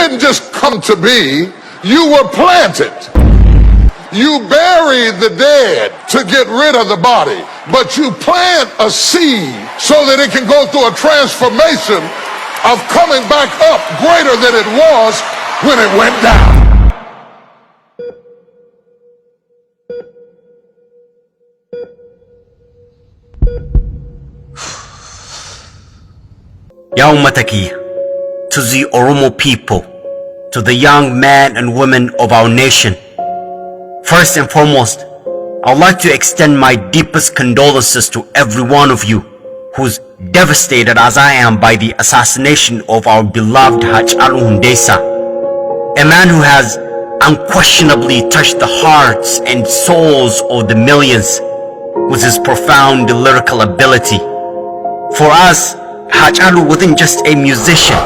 didn't just come to be, you were planted. You bury the dead to get rid of the body, but you plant a seed so that it can go through a transformation of coming back up greater than it was when it went down. Yaumataki, to the Oromo people, to the young men and women of our nation. First and foremost, I'd like to extend my deepest condolences to every one of you who's devastated as I am by the assassination of our beloved Hachalu Hundessa, a man who has unquestionably touched the hearts and souls of the millions with his profound lyrical ability. For us, Hachalu wasn't just a musician.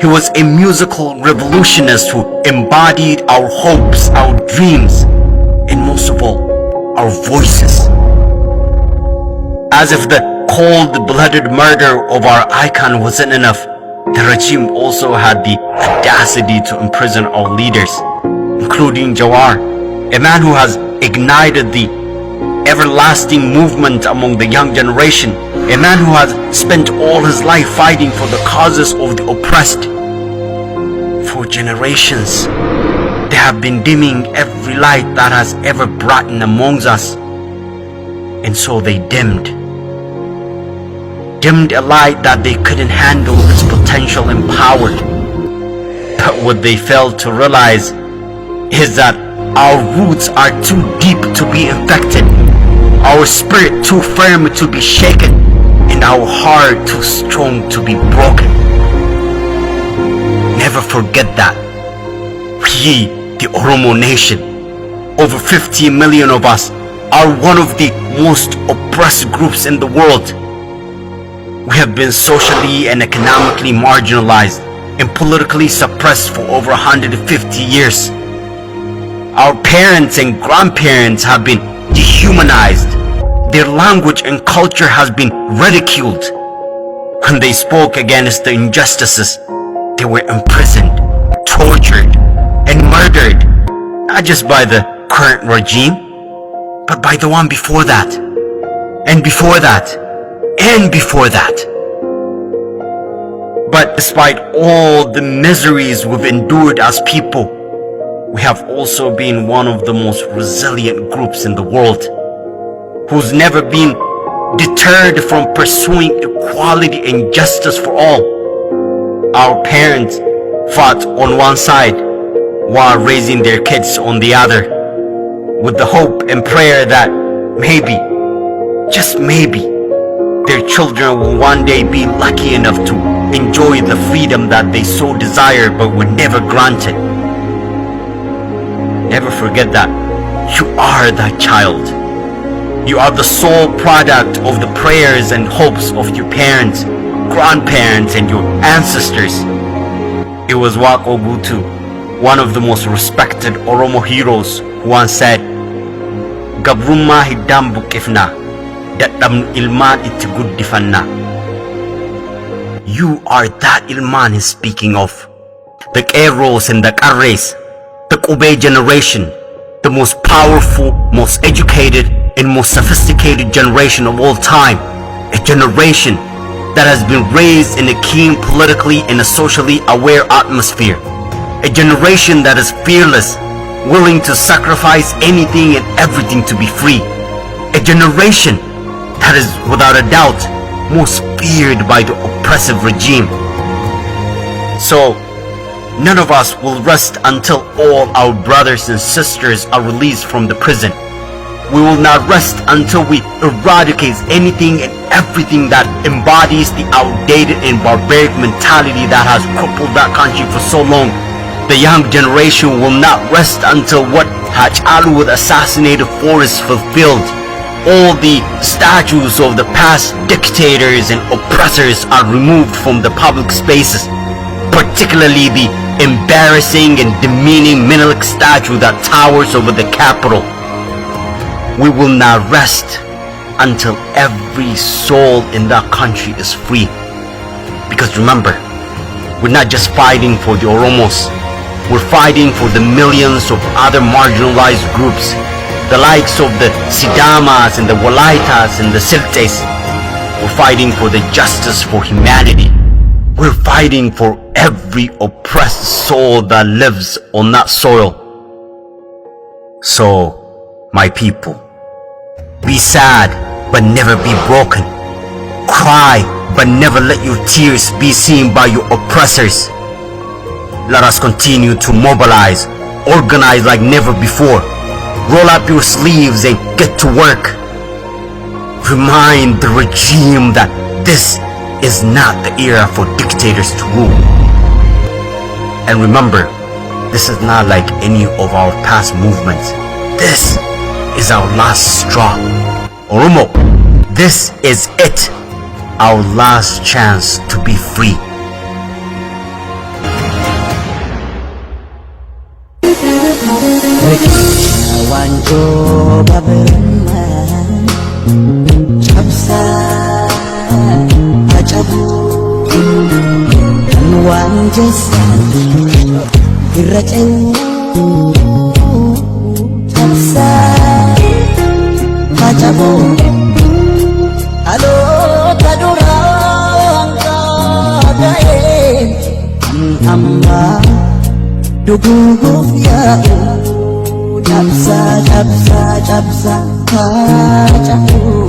He was a musical revolutionist who embodied our hopes, our dreams, and most of all, our voices. As if the cold-blooded murder of our icon wasn't enough, the regime also had the audacity to imprison our leaders, including Jawar, a man who has ignited the everlasting movement among the young generation, a man who has spent all his life fighting for the causes of the oppressed. For generations, they have been dimming every light that has ever brightened amongst us, and so they dimmed a light that they couldn't handle its potential and power. But what they failed to realize is that our roots are too deep to be infected, our spirit too firm to be shaken, and our heart too strong to be broken. Never forget that. We, the Oromo nation, over 50 million of us, are one of the most oppressed groups in the world. We have been socially and economically marginalized and politically suppressed for over 150 years. Our parents and grandparents have been dehumanized. Their language and culture has been ridiculed. When they spoke against the injustices, they were imprisoned, tortured, and murdered, not just by the current regime, but by the one before that, and before that, and before that. But despite all the miseries we've endured as people, we have also been one of the most resilient groups in the world, who's never been deterred from pursuing equality and justice for all. Our parents fought on one side while raising their kids on the other, with the hope and prayer that maybe, just maybe, their children will one day be lucky enough to enjoy the freedom that they so desire but were never granted. Never forget that you are that child. You are the sole product of the prayers and hopes of your parents, grandparents, and your ancestors. It was Wako Gutu, one of the most respected Oromo heroes, who once said, Gabrumma hiddam bukifna, dadam ilman iti guddifanna. You are that ilman he's speaking of. The Keros and the Karres, the Kube generation, the most powerful, most educated, and most sophisticated generation of all time. A generation that has been raised in a keen politically and a socially aware atmosphere. A generation that is fearless, willing to sacrifice anything and everything to be free. A generation that is without a doubt most feared by the oppressive regime. So, none of us will rest until all our brothers and sisters are released from the prison. We will not rest until we eradicate anything and everything that embodies the outdated and barbaric mentality that has crippled that country for so long. The young generation will not rest until what Hachalu assassinated for is fulfilled. All the statues of the past dictators and oppressors are removed from the public spaces, particularly the embarrassing and demeaning Menelik statue that towers over the capital. We will not rest until every soul in that country is free. Because remember, We're not just fighting for the Oromos. We're fighting for the millions of other marginalized groups, the likes of the Sidamas and the Walaitas and the Siltes. We're fighting for the justice for humanity. We're fighting for every oppressed soul that lives on that soil. So, my people, be sad but never be broken. Cry but never let your tears be seen by your oppressors. Let us continue to mobilize, organize like never before. Roll up your sleeves and get to work. Remind the regime that this is not the era for dictators to rule. And remember, this is not like any of our past movements. This is our last straw. Oromo, this is it. Our last chance to be free. Amma duguuf yaa'u cabsa cabsa cabsa haa cabuu